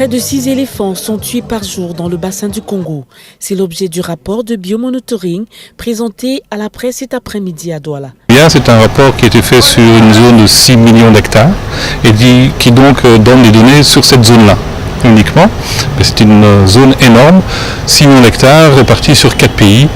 Près de 6 éléphants sont tués par jour dans le bassin du Congo. C'est l'objet du rapport de biomonitoring présenté à la presse cet après-midi à Douala. C'est un rapport qui a été fait sur une zone de 6 millions d'hectares et qui donc donne les données sur cette zone-là uniquement. C'est une zone énorme, 6 millions d'hectares répartis sur 4 pays,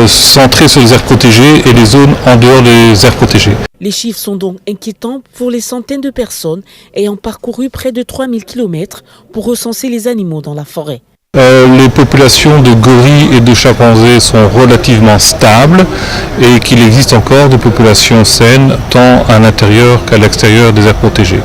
centrés sur les aires protégées et les zones en dehors des aires protégées. Les chiffres sont donc inquiétants pour les centaines de personnes ayant parcouru près de 3000 km pour recenser les animaux dans la forêt. Les populations de gorilles et de chimpanzés sont relativement stables et qu'il existe encore des populations saines tant à l'intérieur qu'à l'extérieur des aires protégées.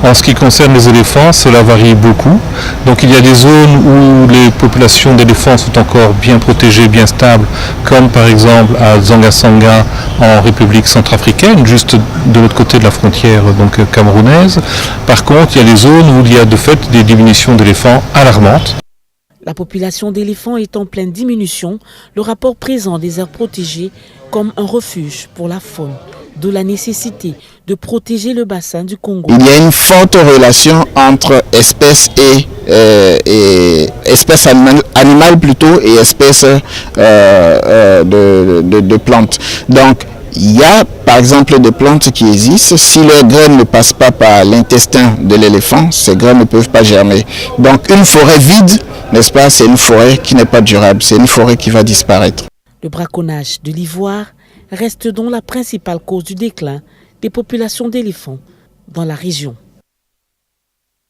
En ce qui concerne les éléphants, cela varie beaucoup. Donc il y a des zones où les populations d'éléphants sont encore bien protégées, bien stables, comme par exemple à Zanga-Sanga en République centrafricaine, juste de l'autre côté de la frontière donc camerounaise. Par contre, il y a des zones où il y a de fait des diminutions d'éléphants alarmantes. La population d'éléphants est en pleine diminution. Le rapport présente des aires protégées comme un refuge pour la faune, de la nécessité de protéger le bassin du Congo. Il y a une forte relation entre espèces et espèces animales plutôt et espèces de plantes. Donc il y a par exemple des plantes qui existent, si leurs graines ne passent pas par l'intestin de l'éléphant, ces graines ne peuvent pas germer. Donc une forêt vide, n'est-ce pas, c'est une forêt qui n'est pas durable, c'est une forêt qui va disparaître. Le braconnage de l'ivoire reste donc la principale cause du déclin des populations d'éléphants dans la région.